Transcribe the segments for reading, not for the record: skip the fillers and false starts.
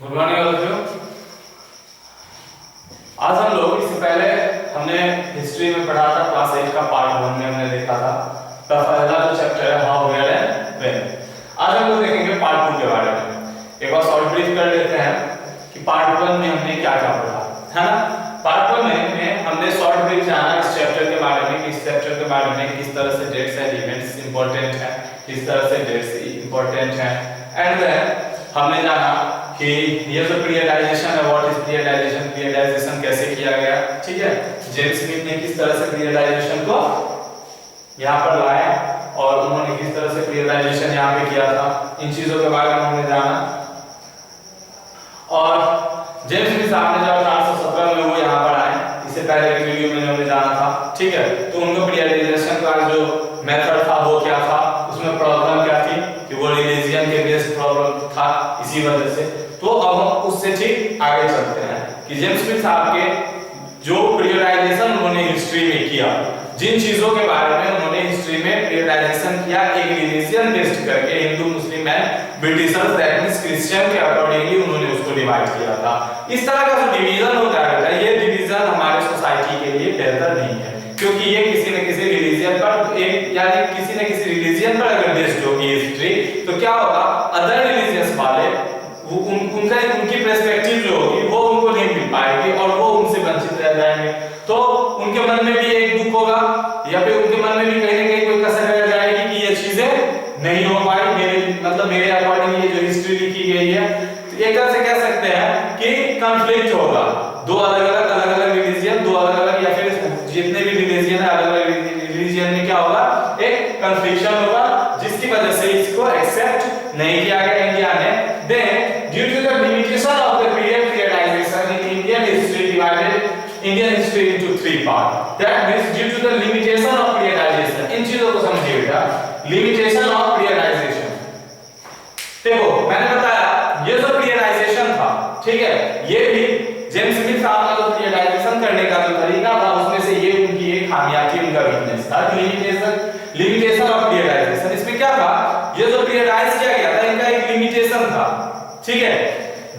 Good morning all of you. आज हम लोग इससे पहले हमने हिस्ट्री में पढ़ा था, क्लास 8 का पार्ट 1 में हमने देखा था पहला जो चैप्टर है हाउ वेयर एंड व्हेन। आज हम लोग देखेंगे पार्ट 2 के बारे में। एक बार शॉर्ट ब्रीफ कर लेते हैं कि पार्ट 1 में हमने क्या क्या पढ़ा, है ना। पार्ट 1 में हमने शॉर्ट ब्रीफ जाना इस चैप्टर के बारे में, इस चैप्टर के बारे में किस तरह से डेट्स एंड इवेंट्स इंपॉर्टेंट है, किस तरह से डेट्स इंपॉर्टेंट है। एंड देन हमने जाना कि ये जो पीरियडाइजेशन है, व्हाट इज पीरियडाइजेशन, पीरियडाइजेशन कैसे किया गया, ठीक है। जेम्स स्मिथ ने किस तरह से पीरियडाइजेशन को यहाँ पर लाया और उन्होंने किस तरह से पीरियडाइजेशन यहाँ पे किया था, इन चीजों के बारे में हमने जाना। और जेम्स स्मिथ साहब ने जब 1817 में वो यहाँ पर आए, इससे पहले की वीडियो में हमने जाना था, ठीक है। तो उनको पीरियडाइजेशन का जो मेथड था वो क्या था, उसमें प्रॉब्लम क्या थी कि वो रिलीजियन के बेस्ड प्रॉब्लम था, इसी वजह से। तो अब हम उससे ठीक आगे चलते हैं कि जेम्स स्मिथ साहब के जो पीरियडाइजेशन उन्होंने हिस्ट्री में किया, जिन चीजों के बारे में उन्होंने हिस्ट्री में पीरियडाइजेशन किया, एक रिलीजियन बेस्ड करके Hindu, Muslim and Britishers that means Christian के अकॉर्डिंगली उन्होंने उसको डिवाइड किया था। इस तरह का जो डिवीजन होता है, ये डिवीजन हमारे सोसाइटी के लिए बेहतर नहीं है, क्योंकि ये किसी न किसी रिलीजियन पर यानी किसी न किसी रिलीजियन पर अगर बेस्ड होगी हिस्ट्री, तो क्या होगा, अदर रिलीजियस वाले उनकी पर्सपेक्टिव जो होगी वो उनको नहीं मिल पाएगी और वो उनसे वंचित रह जाएंगे। तो उनके मन में भी एक दुख होगा या फिर उनके मन में भी कहीं ना कहीं कोई कसर रह जाएगी कि ये चीजें नहीं हो पाई, मेरे अकॉर्डिंग ये जो हिस्ट्री लिखी गई है। तो एक तरह से कह सकते हैं कि कॉन्फ्लिक्ट होगा, दो अलग-अलग रिलीजियन, दो अलग-अलग या फिर जितने भी रिलीजियन है अलग-अलग रिलीजियन में क्या होगा, एक कन्फ्लिक्शन होगा, जिसकी वजह से इसको एक्सेप्ट नहीं किया गया इंडिया ने। Then due to the limitation of the periodization in Indian history divided Indian history into three parts. That means due to the limitation of periodization, इन चीजों को समझिएगा, limitation of periodization। देखो मैंने बताया ये जो पीरियडाइजेशन था, ठीक है, ये भी जेम्स स्मिथ साहब का जो पीरियडाइजेशन करने का जो तरीका था, उसमें से ये उनकी एक खामियां थी, उनका वीकनेस था, लिमिटेशन ऑफ पीरियडाइजेशन। इसमें क्या था, ये जो पीरियडाइज किया गया था इनका एक लिमिटेशन था, ठीक है।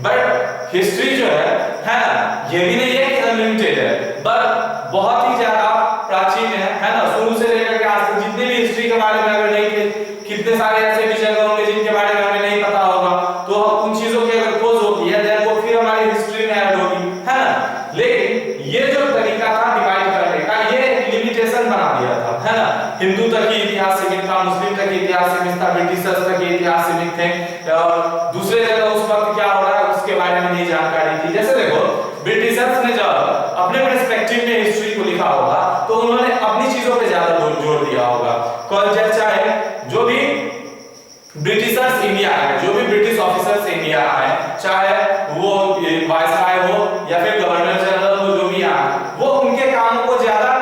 बट हिस्ट्री जो है ना, ये भी नहीं है कि अनलिमिटेड है, बट बहुत ही ज्यादा प्राचीन है ना। शुरू से लेकर के आज तक जितने भी हिस्ट्री के बारे में अगर नहीं थे, कितने सारे ऐसे भी जगह होंगे जिनके बारे में हमें नहीं पता होगा, तो उन चीजों की अगर खोज होती है देन वो फिर हमारी हिस्ट्री में ऐड होगी, है ना। लेकिन ये जो तरीका था डिवाइड करने का, ये लिमिटेशन बना दिया था, है ना। हिंदू तक ही इतिहास सीमित था, मुस्लिम तक इतिहास सीमित था, ब्रिटिशर्स तक इतिहास सीमित थे, और दूसरे जगह उस वक्त क्या हो रहा है उसके बारे में नहीं जानकारी थी। जैसे देखो ब्रिटिशर्स ने जब अपने पर्सपेक्टिव में हिस्ट्री को लिखा होगा तो उन्होंने अपनी चीजों पे ज्यादा जोर दिया होगा। कॉन्सेप्ट चाहे जो भी ब्रिटिशर्स इंडिया आए, जो भी ब्रिटिश ऑफिसर्स इंडिया आए, चाहे वो वायसराय हो या फिर गवर्नर जनरल हो, जो भी आए, वो उनके कामों को ज्यादा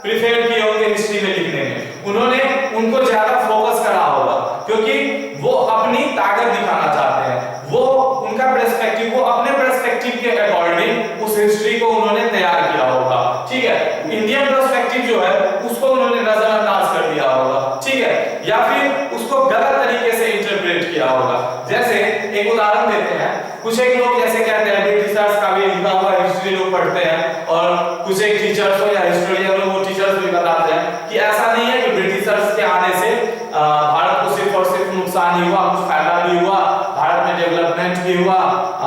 प्रिफर किए होंगे हिस्ट्री में लिखने में। उन्होंने उनको ज्यादा फोकस करा होगा क्योंकि वो अपनी ताकत दिखाना चाहते हैं, वो उनका पर्सपेक्टिव, वो अपने पर्सपेक्टिव के अकॉर्डिंग उस हिस्ट्री को उन्होंने तैयार किया होगा, ठीक है। इंडियन पर्सपेक्टिव जो है उसको उन्होंने नजरअंदाज कर दिया होगा, ठीक है, या फिर उसको गलत तरीके से इंटरप्रेट किया होगा। जैसे एक उदाहरण देते हैं, कुछ एक लोग जैसे कहते हैं ब्रिटिशर्स का भी लिखा हुआ हिस्ट्री लोग पढ़ते हैं, और कुछ एक टीचर्स हो या हिस्टोरियन हो, वो टीचर्स भी बताते हैं कि ऐसा नहीं है कि ब्रिटिशर्स के आने से भारत को सिर्फ और सिर्फ नुकसान ही हुआ, कुछ फायदा भी हुआ, भारत में डेवलपमेंट भी हुआ,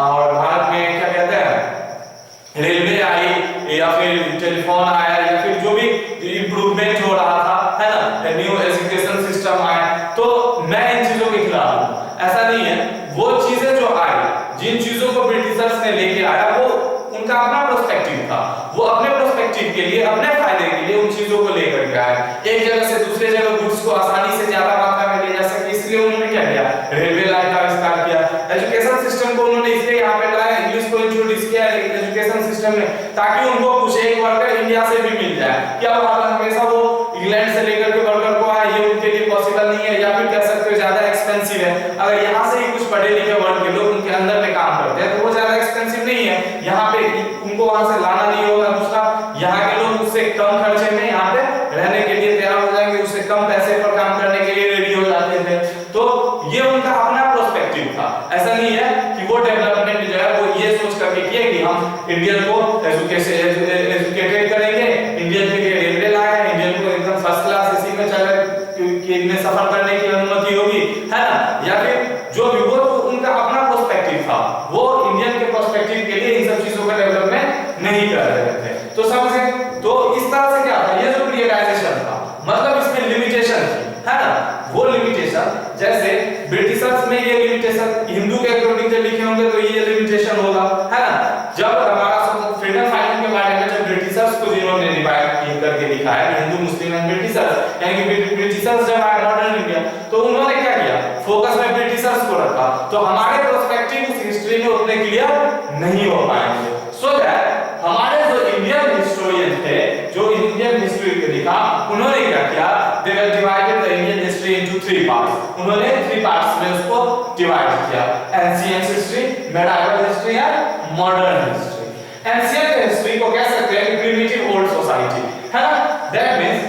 और भारत में क्या कहते हैं रेलवे आई या फिर टेलीफोन आया या फिर जो भी इंप्रूवमेंट हो रहा था, है ना, न्यू एजुकेशन सिस्टम आया। तो मैं इन चीजों के खिलाफ हूं, ऐसा नहीं है। वो चीजें जो आई, जिन चीजों को ब्रिटिशर्स ने लेके आया, वो उनका अपना पर्सपेक्टिव था, वो अपने पर्सपेक्टिव के लिए, अपने फायदे के लिए उन चीजों को लेकर के आए। एक जगह से दूसरे जगह गुड्स को आसानी से ज्यादा मात्रा में ले जा सके, इसलिए उन्होंने क्या किया, रेलवे लाइन का आविष्कार किया। एजुकेशन सिस्टम को उन्होंने इसलिए यहाँ पे लाया, इंग्लिश को इंट्रोड्यूस किया एजुकेशन सिस्टम में, ताकि उनको कुछ एक वर्कर इंडिया से भी मिल जाए। क्या हमेशा वो इंग्लैंड से लेकर के वर्कर को आए, ये उनके लिए पॉसिबल नहीं है, या फिर कह सकते हो ज्यादा एक्सपेंसिव है। अगर यहाँ से ही कुछ पढ़े लिखे वर्ग के लोग उनके अंदर में काम करते हैं तो वो ज्यादा एक्सपेंसिव नहीं है, यहाँ पे उनको वहां से लाना नहीं होगा। दूसरा, यहाँ के लोग उससे कम खर्चे में यहाँ पे रहने के लिए तैयार हो जाएंगे, उससे कम पैसे पर काम करने के लिए रेडी हो जाते थे। तो ये उनका अपना पर्सपेक्टिव था, ऐसा नहीं है कि वो डेवलपमेंट जो है इंडियन को एजुकेटेड करेंगे, इंडियन के लिए रेलवे लाए, इंडियन को एकदम फर्स्ट क्लास एसी में चले में सफर करने की अनुमति होगी, है ना। या फिर जो भी वो उनका अपना पर्सपेक्टिव था, वो इंडियन के पर्सपेक्टिव के लिए इन सब चीजों का डेवलपमेंट नहीं कर रहे थे। तो सबसे तो इस तरह से क्या था, ये जो पीरियडाइजेशन था मतलब इसमें लिमिटेशन थी, है ना। वो लिमिटेशन जैसे ब्रिटिशर्स में ये लिमिटेशन हिंदू के अकॉर्डिंग जब लिखे होंगे तो ये लिमिटेशन होगा, है ना। जब हमारा फ्रीडम फाइटिंग के बारे में जब ब्रिटिशर्स को जिन्होंने डिवाइड करके दिखाया हिंदू मुस्लिम एंड ब्रिटिशर्स, यानी कि ब्रिटिशर्स जब आए मॉडर्न इंडिया तो उन्होंने क्या किया, फोकस में ब्रिटिशर्स को रखा, तो हमारे पर्सपेक्टिव उस हिस्ट्री में उतने क्लियर नहीं हो पाएंगे। सो दैट हमारे जो इंडियन हिस्टोरियन थे, जो इंडियन हिस्ट्री को लिखा, उन्होंने क्या किया, they were divided the Indian history into 3 parts. उन्होंने 3 पार्ट्स में उसको डिवाइड किया, ancient history, medieval history and modern history. Ancient history को कह सकते हैं प्रिमिटिव ओल्ड सोसाइटी, है ना। दैट मींस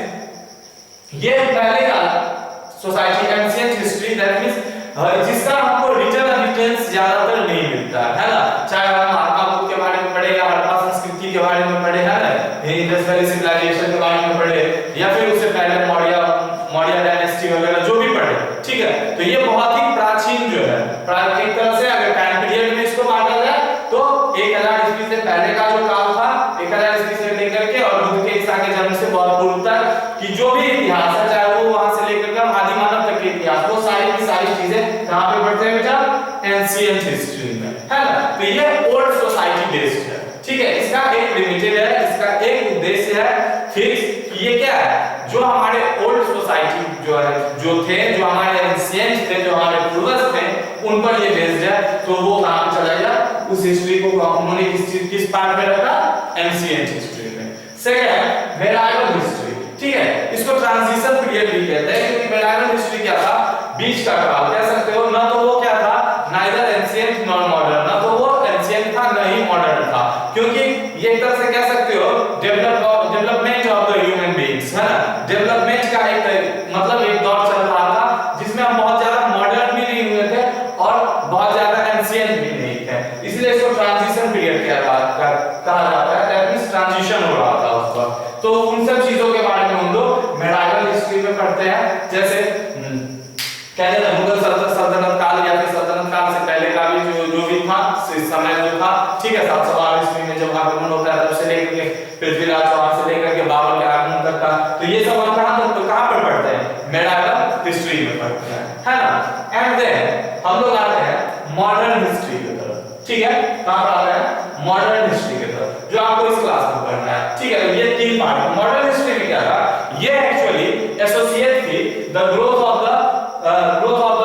ये पहले का society, ancient history, that means जिसका हमको रिटर्न एविडेंस ज्यादातर नहीं मिलता है ना। चाहे हम महात्मा बुद्ध के बारे में पढ़े या हड़प्पा संस्कृति के बारे में पढ़े, है ना, इंडस वैली सिविलाइजेशन के बारे में पढ़े, या फिर उससे पहले मौर्य डायनेस्टी वगैरह जो भी पढ़े, ठीक है। तो ये बहुत ही प्राचीन जो है, एक तरह से अगर टाइम पीरियड में इसको बांटा जाए तो 1000 ईस्वी से पहले का जो काल था, 1000 ईस्वी से लेकर के और बुद्ध के ईसा के जन्म से बहुत पूर्व तक की जो भी इतिहास है, चाहे वो वहां से लेकर के आदि मानव तक के इतिहास, वो सारी की सारी चीजें कहां पे पढ़ते हैं बेटा, एंशिएंट हिस्ट्री में, है ना। तो ये ओल्ड सोसाइटी बेस्ड है, ठीक है। इसका एक प्रिमिटिव है, इसका एक उद्देश्य है फिक्स, ये क्या है, जो हमारे ओल्ड सोसाइटी जो है, जो थे, जो हमारे एंशिएंट थे, जो हमारे पूर्वज थे, उन पर ये बेस्ड है। तो वो कहां पे चला गया, उस हिस्ट्री को उन्होंने किस पार्ट में रखा, एंशिएंट हिस्ट्री में। सेकंड, मेडिवल हिस्ट्री, ठीक है। इसको ट्रांजिशन पीरियड भी कहते हैं, क्योंकि मेडिवल हिस्ट्री क्या था, बीच का काल कह सकते हो ना। तो वो क्या था, नाइदर एंशिएंट नॉर मॉडर्न, ना तो वो एंशिएंट था ना ही मॉडर्न था, क्योंकि ये एक तरह से कह सकते हो development of the human beings, है ना। डेवलपमेंट का एक मतलब एक दौर चल रहा था जिसमें हम बहुत ज्यादा मॉडर्न भी नहीं हुए थे और बहुत ज्यादा एंशिएंट भी नहीं थे, इसलिए इसको ट्रांजिशन पीरियड कहा जाता है। दैट मींस ट्रांजिशन हो रहा था उस वक्त। तो उन सब चीजों के बारे में हम लोग मेडिवल हिस्ट्री में पढ़ते हैं। जैसे कहते हैं मुगल सल्तनत काल या फिर सल्तनत काल से पहले का भी जो भी था समय जो था, ठीक है। 712 ईस्वी में जब आगमन होता है तब से लेकर के पृथ्वीराज चौहान से लेकर के बाबर के आगमन तक का, तो ये सब हम कहां पर पढ़ते हैं, मेडिवल हिस्ट्री में पढ़ते हैं, है ना। एंड देन हम लोग आते हैं मॉडर्न हिस्ट्री की तरफ, ठीक है। कहां पर आते हैं, मॉडर्न हिस्ट्री की तरफ, जो आपको इस क्लास में पढ़ना है, ठीक है। ये 3 पार्ट। मॉडर्न हिस्ट्री में क्या था, ये एक्चुअली एसोसिएट थी the growth of the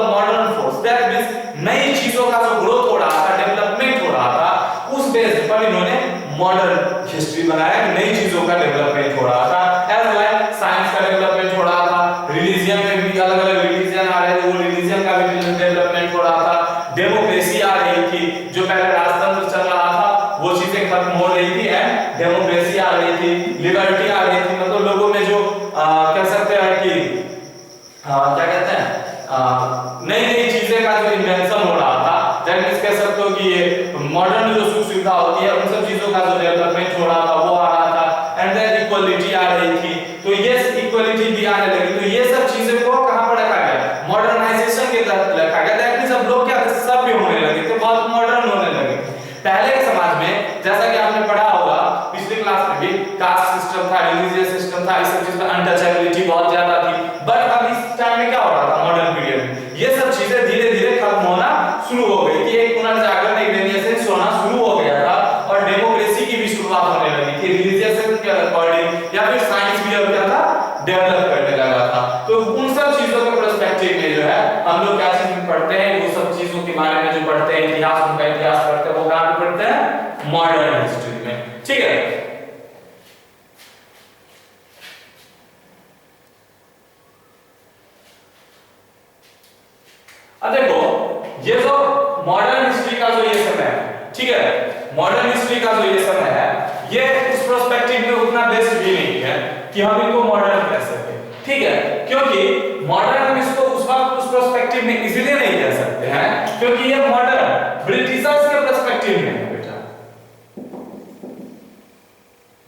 modern force, that means नई चीजों का जो ग्रोथ हो रहा था, डेवलपमेंट हो रहा था, उस बेस पर इन्होंने मॉडर्न हिस्ट्री बनाया कि नई चीजों का डेवलपमेंट हो रहा था। एज लाइक साइंस का डेवलपमेंट हो रहा था, रिलीजन में भी अलग-अलग रिलीजन आ रहे थे, वो रिलीजन का भी डेवलपमेंट हो रहा था, डेमोक्रेसी आ रही थी, जो पहले राजतंत्र चल रहा था वो चीजें खत्म हो रही थी, एंड डेमोक्रेसी आ रही थी, लिबर्टी आ रही थी, मतलब लोगों में जो कह सकते हैं कि क्या कहते हैं, नई नई चीजें का जो इन्वेंशन हो रहा था, दैट मींस कह सकते हो कि ये मॉडर्न जो सुख सुविधा होती है उन सब चीजों का जो डेवलपमेंट हो रहा था वो आ रहा था। एंड देन इक्वालिटी आ रही थी, तो ये इक्वालिटी भी आने लगी। तो ये सब चीजें को कहां पर रखा गया, मॉडर्नाइजेशन के तहत रखा गया। दैट मींस अब लोग क्या सभ्य होने लगे थे, बहुत मॉडर्न होने लगे। पहले के समाज में जैसा कि आपने पढ़ा होगा पिछले क्लास में भी, कास्ट सिस्टम था, रिलीजियस सिस्टम था, इस सब चीज में अनटचेबिलिटी बहुत ज्यादा थी। बट अब इस टाइम में क्या हो रहा था, मॉडर्न पीरियड में ये सब चीजें धीरे-धीरे खत्म होना शुरू हो गई थी। एक पुनर्जागरण, एक रेनेसेंस होना शुरू हो गया था और डेमोक्रेसी की भी शुरुआत होने लगी थी, रिलीजियस के अकॉर्डिंग, या फिर साइंस भी अब क्या था, डेवलप करने लगा था। तो उन सब चीजों के पर्सपेक्टिव में जो है हम लोग क्या चीज पढ़ते हैं, वो सब चीजों के बारे में जो पढ़ते हैं, इतिहास, उनका इतिहास पढ़ते हैं, वो कहां पे पढ़ते हैं, मॉडर्न हिस्ट्री में, ठीक है। अब देखो ये जो मॉडर्न हिस्ट्री का जो ये समय है, ठीक है, मॉडर्न हिस्ट्री का जो ये समय है, ये उस पर्सपेक्टिव में उतना बेस्ट भी नहीं है कि हम इनको मॉडर्न कह सके, ठीक है। क्योंकि मॉडर्न हम इसको उस वक्त उस पर्सपेक्टिव में इजीली नहीं कह सकते हैं, क्योंकि ये मॉडर्न ब्रिटिशर्स के पर्सपेक्टिव में है बेटा,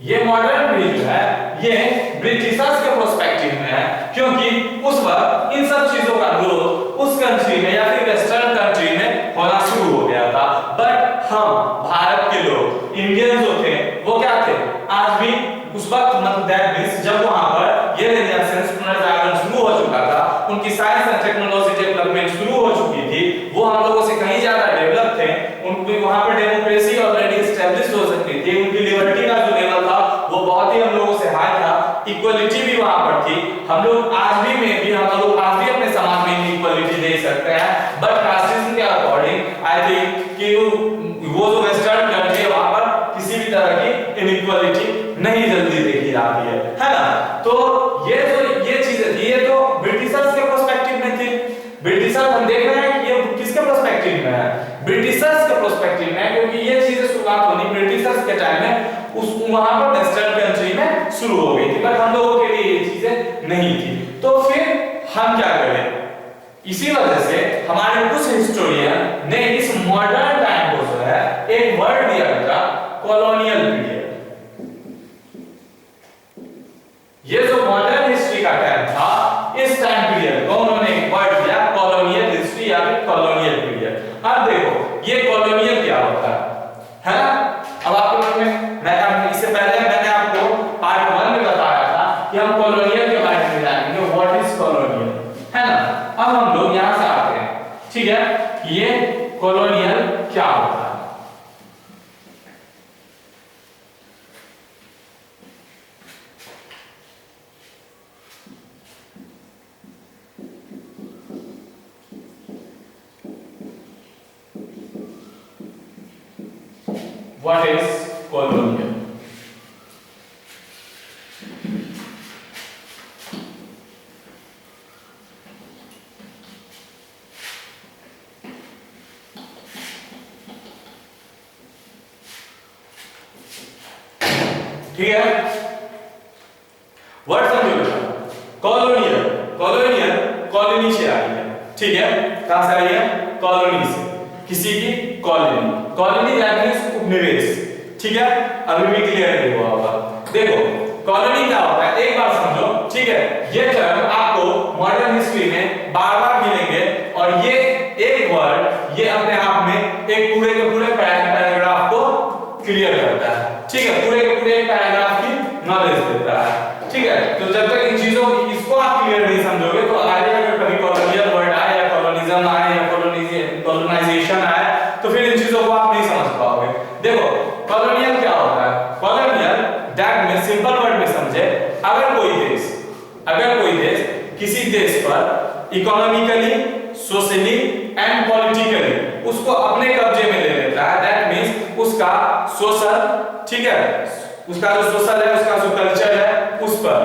ये मॉडर्न पीरियड जो है ये ब्रिटिशर्स के प्रोस्पेक्टिव में है, क्योंकि उस वक्त इन सब चीजों का ग्रोथ उस कंट्री में या फिर वेस्टर्न कंट्री में होना शुरू हो गया था। बट हम भारत के लोग इंडियन जो थे वो क्या थे, आज भी उस वक्त मतलब दैट मींस जब वहां पर ये रेनेसांस पुनर्जागरण शुरू हो चुका था, उनकी साइंस एंड टेक्नोलॉजी डेवलपमेंट शुरू हो चुकी थी, वो हम लोगों से कहीं ज्यादा डेवलप थे, उनकी वहां पर डेमोक्रेसी ऑलरेडी एस्टैब्लिश हो सकती थी, उनकी लिबर्टी का जो लेवल था वो बहुत ही हम लोगों से हाई था, इक्वलिटी भी वहां पर थी। हम लोग आज भी में भी हम लोग आज भी अपने समाज में इक्वलिटी देख सकते हैं, बट कास्टिज्म के अकॉर्डिंग आई थिंक कि वो जो वेस्टर्न कंट्री है वहां पर किसी भी तरह की इनइक्वालिटी नहीं जल्दी देखी जाती है ना। तो ये चीजें थी, ये तो ब्रिटिशर्स के पर्सपेक्टिव में थी। ब्रिटिशर्स हम देख रहे हैं कि ये किसके पर्सपेक्टिव में है, ब्रिटिशर्स के पर्सपेक्टिव में, क्योंकि ये चीजें शुरुआत होनी ब्रिटिशर्स के टाइम में उस वहां पर वेस्टर्न कंट्री में शुरू हो गई थी, बट हम लोगों के लिए ये चीजें नहीं थी। तो फिर हम क्या करें, इसी वजह से हमारे कुछ हिस्टोरियन ने इस मॉडर्न टाइम को जो है एक वर्ड दिया था, कॉलोनियल पीरियड। ये जो मॉडर्न हिस्ट्री का टाइम था, इस टाइम पीरियड को उन्होंने एक वर्ड दिया कॉलोनियल हिस्ट्री या फिर कॉलोनियल पीरियड। अब देखो ये कॉलोनियल क्या होता है ना। अब आपको इससे पहले मैंने आपको पार्ट 1 में बताया था कि हम कॉलोनियल के बारे में जानेंगे, व्हाट इज कॉलोनियल, है ना। अब हम लोग यहां से आते हैं, ठीक है, ये कॉलोनियल क्या होता है। What is colonial? ठीक है, वर्ड समझो बेटा। कॉलोनियल, कॉलोनियल कॉलोनी से आई है, ठीक है, कहां से आई है, कॉलोनी से, किसी की कॉलोनी, कॉलोनी दैट मींस उपनिवेश, ठीक है। अभी भी क्लियर नहीं हुआ होगा। देखो कॉलोनी क्या होता है, एक बार समझो, ठीक है। ये टर्म आपको मॉडर्न हिस्ट्री में बार-बार मिलेंगे और ये एक वर्ड ये अपने आप में एक पूरे के पूरे पैराग्राफ को क्लियर करता है, ठीक है, पूरे के पूरे पैराग्राफ की नॉलेज देता है, ठीक है। तो जब तक इन चीजों इसको आप क्लियर नहीं समझोगे तो आगे अगर कभी कॉलोनियल वर्ड आए या कॉलोनिज्म आए या कॉलोनाइजेशन आए तो फिर इन चीजों को आप नहीं समझ पाओगे। देखो कॉलोनियल क्या होता है, कॉलोनियल दैट में सिंपल वर्ड में समझे, अगर कोई देश किसी देश पर इकोनॉमिकली, सोशली एंड पॉलिटिकली उसको अपने कब्जे में ले लेता है, दैट मींस उसका सोशल, ठीक है, उसका जो सोशल है, उसका जो कल्चर है, उस पर,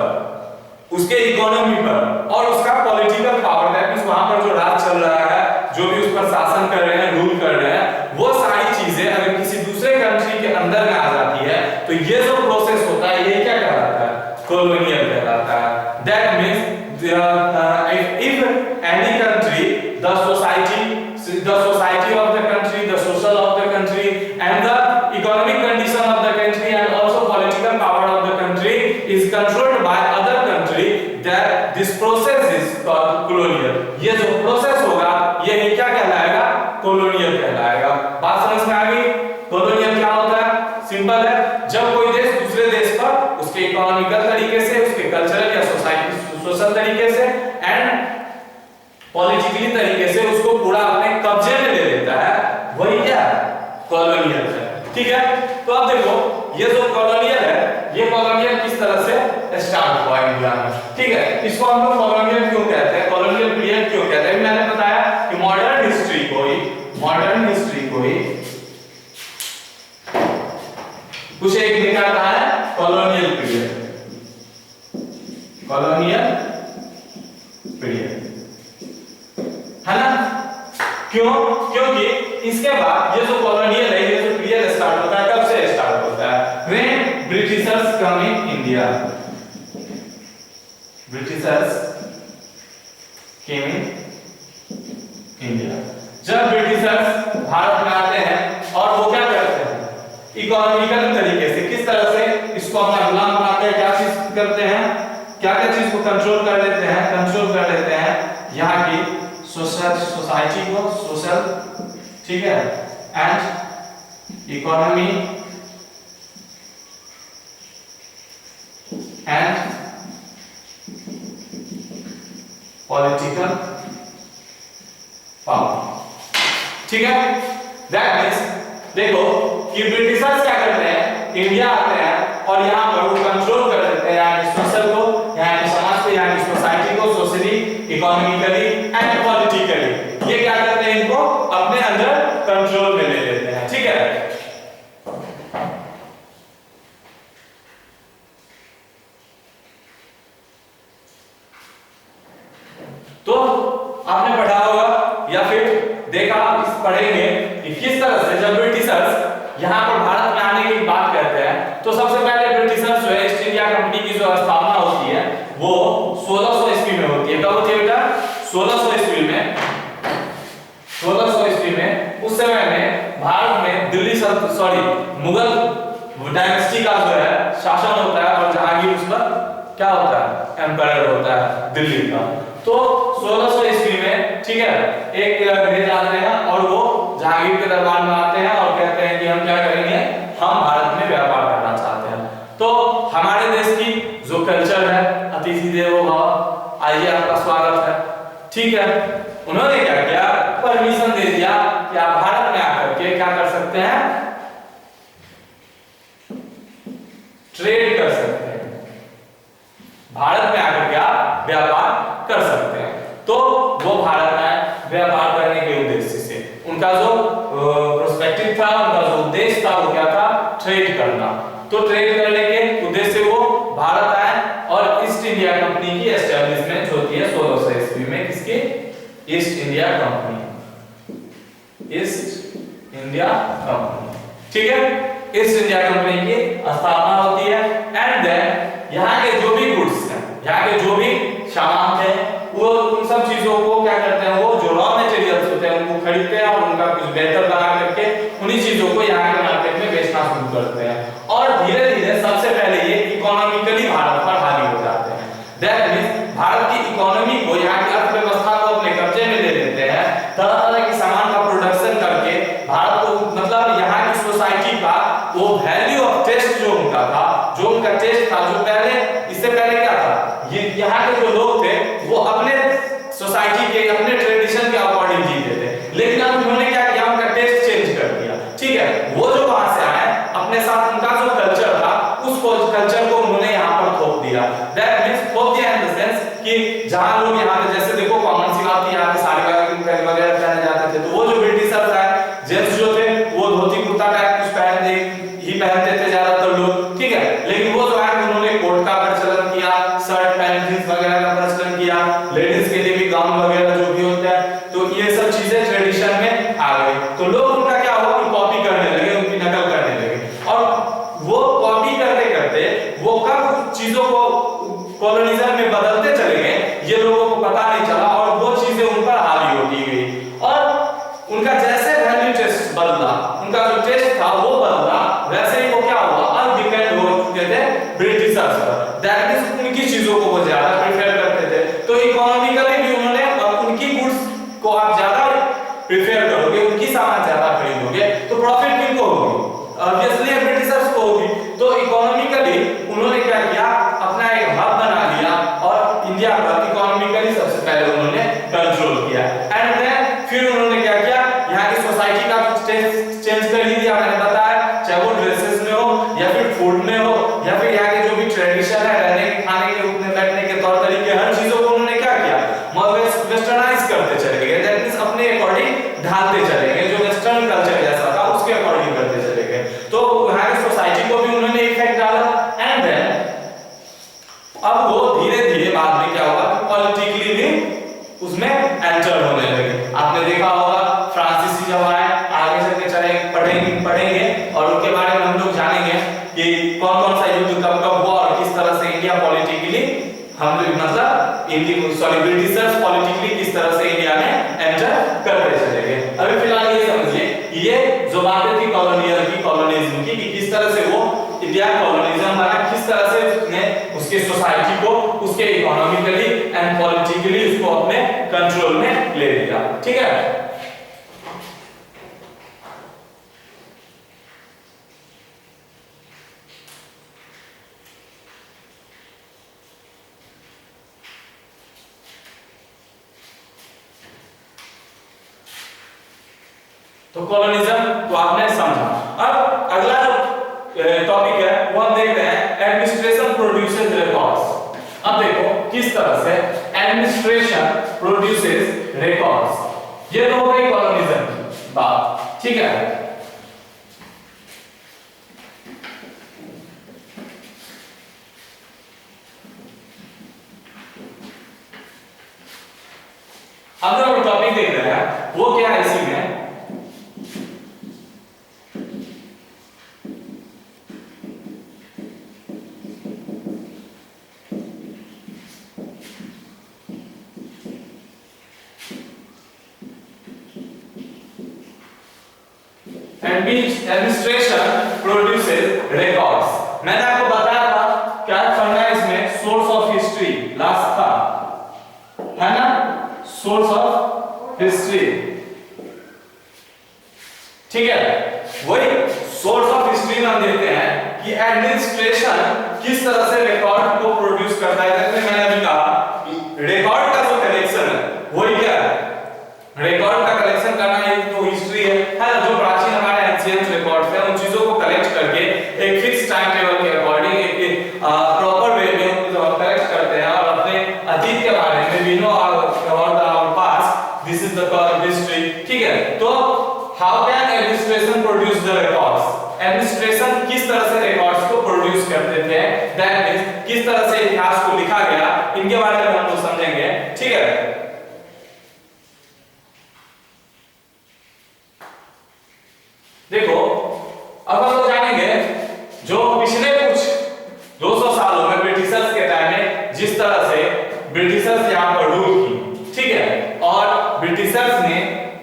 उसके इकोनॉमी पर और उसका पॉलिटिकल पावर, दैट मींस वहां पर जो राज चल रहा है, जो भी उस पर शासन कर रहे हैं, रूल कर रहे हैं, वो सारी चीजें अगर किसी दूसरे कंट्री के अंदर में आ जाती है तो ये जो प्रोसेस होता है ये क्या कहलाता है, कॉलोनियल कहलाता है। That means if any country, the society of the country, the social of the country and the economic condition of the country and also political power of the country is controlled by other country, that this process is called colonial। ये जो process होगा ये क्या कहलाएगा, colonial कहलाएगा। बात समझ में आ गई। कॉलोनियल क्या होता है, सिंपल है, जब कोई देश दूसरे देश पर उसके इकोनॉमिकल तरीके से, उसके कल्चरल या सोशल तरीके से एंड पॉलिटिकली तरीके से उसको पूरा अपने कब्जे में ले लेता है, वही क्या कॉलोनियल है, ठीक है। तो अब देखो ये जो कॉलोनियल है, ये कॉलोनियल किस तरह से स्टार्ट हुआ इंडिया में, ठीक है। इसको हम लोग कॉलोनियल क्यों कहते हैं, कॉलोनियल पीरियड क्यों कहते हैं, मैंने बताया कि मॉडर्न हिस्ट्री को ही कुछ एक निकालता है कॉलोनियल पीरियड, है ना। क्यों, क्योंकि इसके बाद ये जो कॉलोनियल है, ये जो पीरियड स्टार्ट होता है, कब से स्टार्ट होता है, when Britishers come in India, Britishers came in India. जब ब्रिटिशर्स भारत में आते हैं और वो क्या करते हैं, इकोनॉमिकल तरीके से, किस तरह से इसको अपना करते हैं, क्या क्या चीज को कंट्रोल कर लेते हैं, कंट्रोल कर लेते हैं यहाँ की सोसाइटी को, सोशल, ठीक है, and economy and political power, ठीक है। दैट मींस देखो कि ब्रिटिशर्स क्या करते हैं, इंडिया आते हैं और यहाँ पर वो कंट्रोल कर देते हैं यहाँ की सोशल को, यहाँ की समाज को, यहाँ की सोसाइटी को, सोशली, इकोनॉमिकली एंड पॉलिटिकली। ये क्या करते हैं, इनको अपने अंदर कंट्रोल में ले लेते हैं, ठीक है। तो आपने पढ़ा होगा या फिर देखा, पढ़ेंगे कि किस तरह से जब ब्रिटिशर्स यहाँ पर भारत में आने की बात करते हैं तो सबसे पहले ब्रिटिशर्स जो है ईस्ट इंडिया कंपनी की जो स्थापना होती है वो 1600 ईस्वी में होती है। कब होती है बेटा? 1600 ईस्वी में। 1600 ईस्वी में उस समय में भारत में दिल्ली मुगल डायनेस्टी का जो है शासन होता है और जहांगीर उस पर क्या होता है, एम्पायर होता है दिल्ली का। तो 1600 ईस्वी में, ठीक है, एक अंग्रेज आते हैं और वो जहांगीर के दरबार में आते हैं और कहते हैं कि हम क्या करेंगे, हम भारत में व्यापार करना चाहते हैं। तो हमारे देश की जो कल्चर है, अतिथि देवो भव, आइए आपका स्वागत है, ठीक है। उन्होंने क्या किया, परमिशन दे दिया कि आप भारत में आकर के क्या कर सकते हैं, ट्रेड कर सकते हैं, भारत में आकर के आप व्यापार कर सकते हैं। तो वो भारत में व्यापार करने के उद्देश्य से उनका जो प्रोस्पेक्टिव था, उनका जो उद्देश्य था वो क्या था, ट्रेड करना। तो ट्रेड करने के उद्देश्य से वो भारत आए और ईस्ट इंडिया कंपनी की एस्टेब्लिशमेंट होती है 1600 ईस्वी में। किसकी? East India company, east India company, ठीक है। ईस्ट इंडिया कंपनी की स्थापना होती है एंड देन यहाँ के जो भी गुड्स हैं, यहाँ के जो भी सामान थे, वो उन सब चीजों को क्या करते हैं, वो जो रॉ मटेरियल्स होते हैं उनको खरीदते हैं और उनका कुछ बेहतर बना करके उन्हीं चीजों को यहाँ के मार्केट में बेचना शुरू करते हैं और धीरे धीरे सबसे पहले ये इकोनॉमिकली भारत पर हावी हो जाते हैं। दैट मींस भारत की इकोनॉमी को, यहाँ की अर्थव्यवस्था को अपने कब्जे में ले लेते हैं, तरह तरह के सामान का प्रोडक्शन करके भारत को, मतलब यहाँ की सोसाइटी का वो वैल्यू ऑफ टेस्ट जो उनका था, जो उनका टेस्ट था, जो पहले, इससे पहले क्या था, ये यहाँ के जो लोग थे वो अपने सोसाइटी के, अपने ट्रेडिशन के अकॉर्डिंग जीते थे, लेकिन अब उन्होंने क्या किया, उनका टेस्ट चेंज कर दिया, ठीक है। वो जो वहां से आए अपने साथ उनका जो कल्चर था, उस कल्चर को उन्होंने यहाँ पर थोप दिया। दैट मींस थोप दिया इन द सेंस कि जहां लोग यहाँ पे, जैसे देखो कॉमन सी बात थी, यहाँ पे साड़ी वगैरह पहने जाते थे, तो वो जो ब्रिटिशर्स आए, जेंट्स जो थे वो धोती कुर्ता टाइप कुछ पहनते थे ज्यादातर लोग, ठीक है। लेकिन वो जो है उन्होंने कोट का प्रचलन किया, शर्ट पैंट जींस वगैरह का प्रचलन किया, लेडीज के लिए भी गाउन वगैरह जो भी होता है, तो ये सब चीजें ट्रेडिशन में आ गई। तो लोग उनका क्या हुआ कि कॉपी करने लगे, उनकी नकल करने लगे और वो कॉपी करते करते वो कब चीजों को कॉलोनिज्म में बदलते चले गए ये लोगों को पता नहीं चला और वो चीजें उन पर हावी होती गई और उनका जैसे वैल्यू टेस्ट बदला, उनका जो टेस्ट था वो बदला, वैसे ही वो क्या हुआ, अनडिपेंडेंट हो चुके थे ब्रिटिशर्स पर। दैट मींस उनकी चीजों को वो ज्यादा प्रेफर करते थे। तो इकोनॉमिकली भी उन्होंने उनकी गुड्स को आप ज्यादा प्रेफर करोगे, उनकी सामान ज्यादा खरीदोगे तो प्रॉफिट किनको होगी, ऑब्वियसली ब्रिटिशर्स को होगी। तो इकोनॉमिकली उन्होंने क्या किया, अपना एक हब बना लिया और इंडिया पर इकोनॉमिकली सबसे पहले उन्होंने कंट्रोल किया एंड देन फिर उन्होंने क्या किया, यहाँ की सोसाइटी का कुछ चेंज कर ही दिया। मैंने बताया चाहे वो ड्रेसेस में हो या फिर फूड में हो या फिर यहाँ के जो भी ट्रेडिशन है, रहने के, खाने के, उठने बैठने के तौर तरीके, हर चीजों को उन्होंने क्या किया, वेस्टर्नाइज करते चले गए। दैट मींस अपने अकॉर्डिंग ढालते चले गए, जो वेस्टर्न कल्चर जैसा था उसके अकॉर्डिंग करते चले गए। तो यहाँ की सोसाइटी को भी उन्होंने इफेक्ट डाला एंड देन अब वो धीरे धीरे बाद में क्या होगा कि पॉलिटिकली भी उसमें एंटर होने लगे। आपने देखा होगा फ्रांसीसी जब आए, आगे चल के चले पढ़ेंगे और उनके बारे में हम लोग जानेंगे कि कौन कौन सा युद्ध कब कब हुआ और किस तरह से इंडिया पॉलिटिकली, हम लोग मतलब ब्रिटिशर्स पॉलिटिकली किस तरह से इंडिया में एंटर करते चले गए। अभी फिलहाल ये समझिए ये जो बातें थी कॉलोनियल की, कॉलोनिज्म की, कि किस तरह से वो इंडिया कॉलोनिज्म बना, किस तरह से उसने उस उसके सोसाइटी को, उसके इकोनॉमिकली एंड पॉलिटिकली उसको अपने कंट्रोल में ले लिया। ठीक है, तो कॉलोनिज्म को आपने समझा। अब अगला टॉपिक है वो हम देखते हैं एडमिनिस्ट्रेशन प्रोड्यूसेस रिकॉर्ड्स। अब देखो किस तरह से एडमिनिस्ट्रेशन प्रोड्यूसेस रिकॉर्ड्स। ये तो हो गई कॉलोनिज्म की बात, ठीक है। अब जो टॉपिक देख रहे हैं वो क्या है, इसी में एडमिनिस्ट्रेशन प्रोड्यूसेस रिकॉर्ड्स। मैंने आपको बताया था क्या पढ़ना है इसमें, सोर्स ऑफ हिस्ट्री लास्ट था, है ना, सोर्स ऑफ हिस्ट्री, ठीक है। वही सोर्स ऑफ हिस्ट्री में हम देखते हैं कि एडमिनिस्ट्रेशन किस तरह से रिकॉर्ड को प्रोड्यूस करता है। जैसे मैंने अभी कहा रिकॉर्ड का जो कलेक्शन है वही क्या है, रिकॉर्ड का कलेक्शन करना ये तो हिस्ट्री है ना, जो प्राचीन हमारे एंशिएंट रिकॉर्ड्स हैं उन चीजों को कलेक्ट करके एक फिक्स टाइम टेबल के अकॉर्डिंग एक प्रॉपर वे में उनको कलेक्ट करते हैं और अपने अतीत के बारे में we know about our past, this is the history, ठीक है। तो how can administration produce the records, administration किस तरह से रिकॉर्ड्स को प्रोड्यूस करते थे, दैट मींस किस तरह से इतिहास को लिखा गया, इनके बारे में हम लोग समझेंगे, ठीक है। देखो अब हम लोग जानेंगे जो पिछले कुछ 200 सालों में ब्रिटिशर्स के टाइम में जिस तरह से ब्रिटिशर्स यहाँ पर रूल की, ठीक है, और ब्रिटिशर्स ने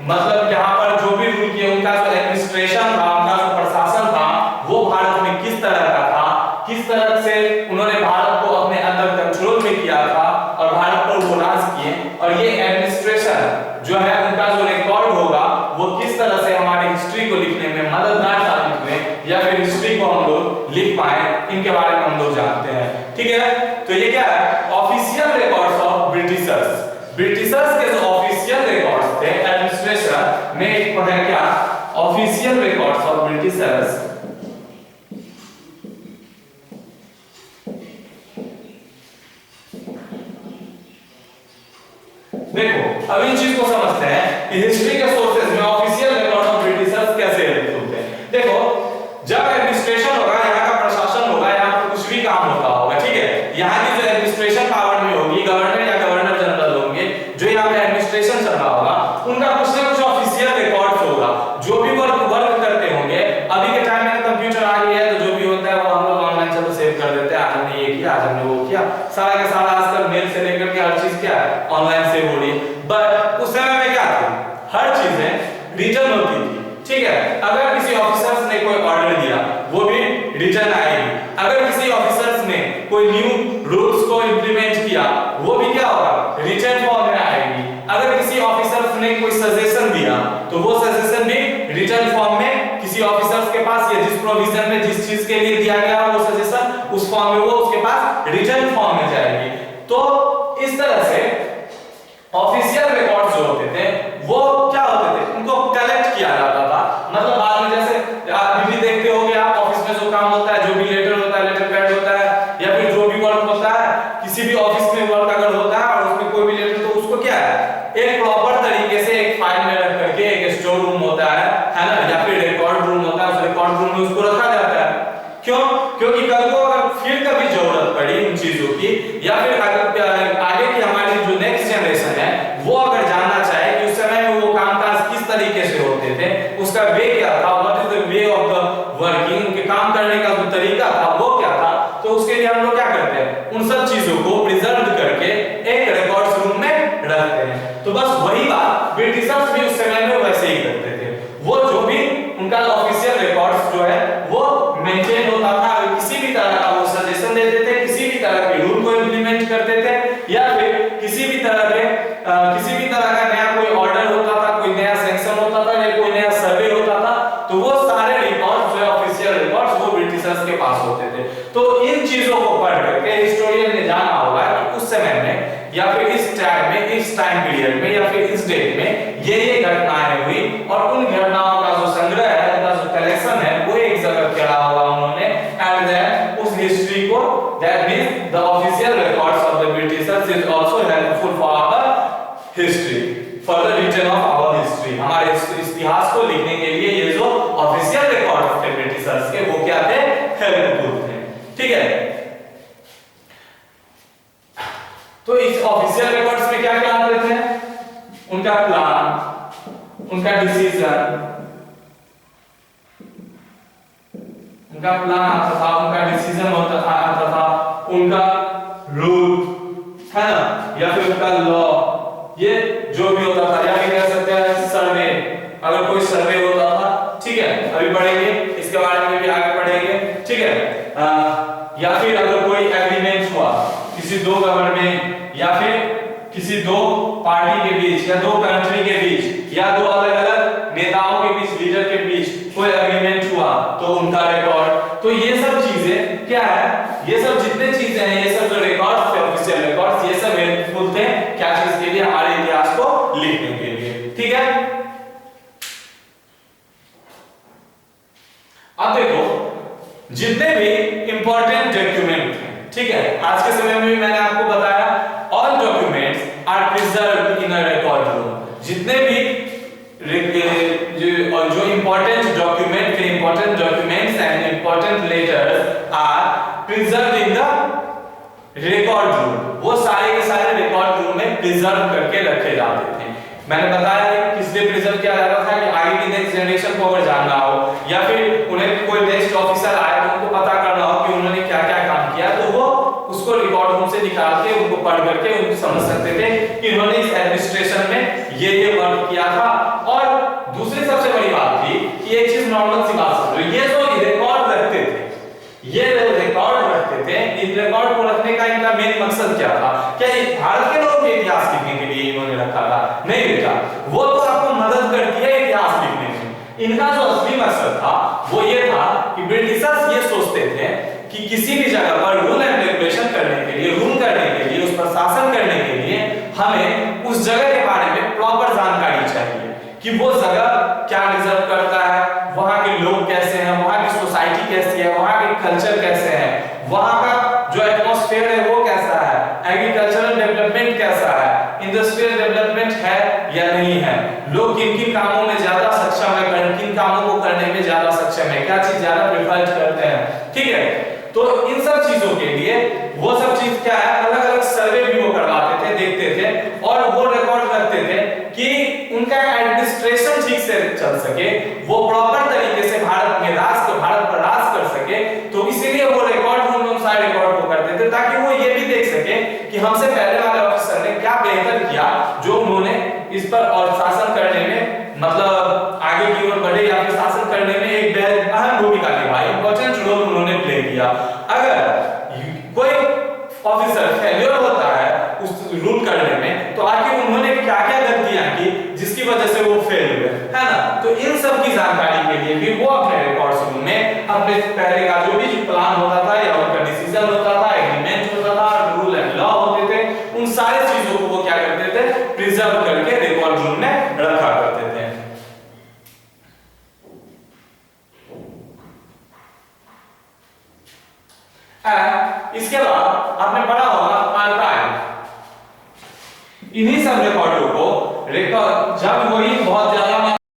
मतलब यहाँ पर जो भी रूल किए उनका जो एडमिनिस्ट्रेशन था, उनका जो प्रशासन था वो भारत में किस तरह का था, किस तरह से उन्होंने भारत को अपने अंदर कंट्रोल में किया था और भारत पर वो राज किए, और ये एडमिनिस्ट्रेशन जो है उनका जो रिकॉर्ड होगा वो किस तरह से हमारी हिस्ट्री को लिखने में मददगार साबित हुए या फिर हिस्ट्री को हम लोग लिख पाए, इनके बारे में हम लोग जानते हैं, ठीक है। तो ये क्या है, official records of Britishers, Britishers के जो ऑफिशियल रिकॉर्ड्स थे एडमिनिस्ट्रेशन में एक पढ़े क्या, ऑफिशियल रिकॉर्ड्स ऑफ ब्रिटिशर्स। देखो अब इन चीज को समझते हैं कि हिस्ट्री के सोर्सेज में ऑफिशियल रिकॉर्ड ऑफ ब्रिटिशर्स कैसे होते हैं। देखो जब एडमिनिस्ट्रेशन होगा, यहाँ का प्रशासन होगा, यहाँ पर कुछ भी काम होता होगा, ठीक है, यहाँ की जो एडमिनिस्ट्रेशन पावर में होगी, गवर्नर या गवर्नर जनरल होंगे जो यहाँ पे एडमिनिस्ट्रेशन चल रहा होगा, उनका कुछ ना कुछ ऑफिशियल रिकॉर्ड्स होगा, जो भी वर्क करते होंगे। अभी के टाइम में कंप्यूटर आ गया है तो जो भी होता है वो हम लोग ऑनलाइन चलो सेव कर देते हैं, आज हमने ये किया, आज हमने वो किया, सारा का सारा आजकल मेल से लेकर के हर चीज क्या है ऑनलाइन सेव हो रही है। बट उस समय में क्या था, हर चीजें रिटर्न होती थी, ठीक है। अगर किसी ऑफिसर्स ने कोई ऑर्डर दिया वो भी रिटर्न आएगी, अगर किसी ऑफिसर्स ने कोई न्यू रूल्स को इंप्लीमेंट किया वो भी क्या होगा, रिटर्न फॉर्म में आएगी। अगर किसी ऑफिसर्स ने कोई सजेशन दिया तो वो सजेशन भी रिटर्न फॉर्म में किसी ऑफिसर्स के पास, या जिस प्रोविजन में जिस चीज के लिए दिया गया वो सजेशन उस फॉर्म में वो उसके पास रिटर्न फॉर्म में जाएगी। तो इस तरह से ऑफिशियल रिकॉर्ड्स जो होते थे वो क्या होते थे, उनको कलेक्ट किया जाता था। मतलब बाद में जैसे आप भी देखते होंगे, आप ऑफिस में जो काम होता है, जो भी लेटर होता है, लेटर पैड होता है, या फिर जो भी वर्क होता है, किसी भी ऑफिस में वर्क अगर होता है और उसमें कोई भी लेटर, तो उसको क्या है एक प्रॉपर तरीके से एक फाइल में रख करके एक स्टोर रूम होता है ना, या फिर रिकॉर्ड रूम होता है, उस रिकॉर्ड रूम में उसको रखा जाता है। क्यों? क्योंकि कल को अगर फिर कभी जरूरत पड़ी उन चीजों की, या फिर आगे की हमारी जो नेक्स्ट जनरेशन है वो अगर जानना चाहे कि उस समय में वो कामकाज किस तरीके से होते थे, उसका वे क्या था, what is the way of the working, उनके काम करने का जो तरीका था वो क्या था, तो उसके लिए हम लोग क्या करते हैं, उन सब चीजों को प्रिजर्व करके एक रिकॉर्ड्स रूम में रखते हैं। तो बस वही बात ब्रिटिशर्स भी उस समय में वैसे ही करते थे, वो जो भी उनका ऑफिशियल रिकॉर्ड्स जो है वो मेंटेन होता था। किसी भी तरह का वो सजेशन देते थे, किसी भी तरह की किसी भी तरह का नया कोई ऑर्डर होता था, कोई नया सैंक्शन होता था या कोई नया सर्वे होता था, तो वो सारे रिकॉर्ड्स जो है ऑफिशियल रिकॉर्ड्स वो ब्रिटिशर्स के पास होते थे। तो इन चीजों को पढ़ करके हिस्टोरियन ने जाना होगा कि उस समय में या फिर इस टाइम पीरियड में या फिर इस डेट में ये घटनाएं हुई, और उन घटनाओं का जो संग्रह है, उनका जो कलेक्शन है, वो एक जगह किया होगा उन्होंने, एंड देन उस हिस्ट्री को, that means the official records of the Britishers is also helpful for our history, for the written of our history. हमारे इतिहास को लिखने के लिए ये जो ऑफिशियल रिकॉर्ड्स थे ब्रिटिशर्स के, वो क्या थे? हेल्पफुल थे। ठीक है, तो इस ऑफिशियल रिकॉर्ड्स में क्या क्या आते थे? उनका प्लान, उनका डिसीजन, उनका प्लान आता था, उनका डिसीजन आता था, उनका रूल है ना, या फिर उनका लॉ, ये जो भी होता था, या फिर कह सकते हैं सर्वे, अगर कोई सर्वे होता था, ठीक है, अभी पढ़ेंगे इसके बारे में भी, आगे पढ़ेंगे, ठीक है। या फिर अगर कोई एग्रीमेंट हुआ किसी दो गवर्नमेंट या फिर किसी दो पार्टी के बीच या दो कंट्री के बीच या दो अलग-अलग नेताओं के बीच, लीडर के बीच कोई एग्रीमेंट हुआ, तो उनका रिकॉर्ड। तो ये सब चीजें क्या है? ये सब जितने चीजें हैं, ये सब जो रिकॉर्ड्स थे, ऑफिशियल रिकॉर्ड्स, ये सब हेल्पफुल थे क्या चीज के लिए? हमारे इतिहास को लिखने के लिए। ठीक है, अब देखो जितने भी इंपॉर्टेंट डॉक्यूमेंट थे, ठीक है, आज के समय में भी मैंने आपको बताया, all documents are preserved in a record room. जितने भी जो इंपॉर्टेंट डॉक्यूमेंट थे, important documents and important letters are preserved in the record room, वो सारे के सारे रिकॉर्ड रूम में प्रिजर्व करके रखे जाते थे। मैंने बताया किस लिए प्रिजर्व किया जाता था? कि आगे की नेक्स्ट जनरेशन को अगर जानना हो, या फिर उन्हें कोई नेक्स्ट ऑफिसर आए तो उनको पता करना हो कि उन्होंने क्या क्या काम किया, तो वो उसको रिकॉर्ड रूम से निकाल के उनको पढ़ करके उनको समझ सकते थे कि इन्होंने इस एडमिनिस्ट्रेशन में ये वर्क किया था। और दूसरी सबसे बड़ी बात थी कि एक चीज नॉर्मल सी बात समझो, ये जो रिकॉर्ड रखते थे, ये रिकॉर्ड रखते थे, इस रिकॉर्ड को रखने का इनका मेन मकसद क्या था? क्या भारत के लोगों के इतिहास लिखने के लिए इन्होंने रखा था? नहीं बेटा, वो तो आपको मदद करती है इतिहास लिखने में। इनका जो असली मकसद था वो ये था कि ब्रिटिशर्स ये सोचते थे कि किसी भी जगह पर रूल एंड रेगुलेशन करने के लिए, रूल करने के लिए, उस पर शासन करने के लिए हमें उस जगह के बारे में प्रॉपर जानकारी चाहिए कि वो जगह क्या डिजर्व करता है, वहां के लोग कैसे हैं, वहां की सोसाइटी कैसी है, वहां के कल्चर कैसे हैं, वहां का जो एटमॉस्फेयर है वो कैसा है, एग्रीकल्चरल डेवलपमेंट कैसा है, इंडस्ट्रियल डेवलपमेंट है या नहीं है, लोग किन किन कामों में ज्यादा सक्षम है, किन कामों को करने में ज्यादा सक्षम है, क्या चीज ज्यादा प्रेफर करते हैं। ठीक है, तो इन सब चीजों के लिए वो सब चीज क्या है, अलग अलग सर्वे भी वो करवाते थे, देखते थे, और वो रिकॉर्ड करते थे कि उनका एडमिनिस्ट्रेशन ठीक से चल सके, वो प्रॉपर तरीके से भारत पर राज कर सके। तो इसीलिए वो रिकॉर्ड रूम में सारे रिकॉर्ड को करते थे, ताकि वो ये भी देख सके कि हमसे पहले वाले ऑफिसर ने क्या बेहतर किया, जो उन्होंने इस पर और शासन करने में, मतलब आगे की ओर बढ़े या फिर शासन करने में एक अहम भूमिका निभाई, इंपॉर्टेंट रोल उन्होंने प्ले किया। अगर कोई ऑफिसर फेलियर होता है उस रूल करने में, तो आखिर उन्होंने क्या क्या गलतियां की जिसकी वजह से वो फेल हुए, है ना? तो इन सब की जानकारी के लिए भी वो अपने रिकॉर्ड्स रूम में अपने पहले का जो भी प्लान होता था या उनका डिसीजन होता था, एग्रीमेंट होता था, रूल एंड लॉ होते थे, उन सारे चीजों को वो क्या करते थे? प्रिजर्व करके रिकॉर्ड रूम में रखा करते थे। इसके बाद आपने पढ़ा होगा आर्काइव। इन्हीं सब रिकॉर्डों को जब वही बहुत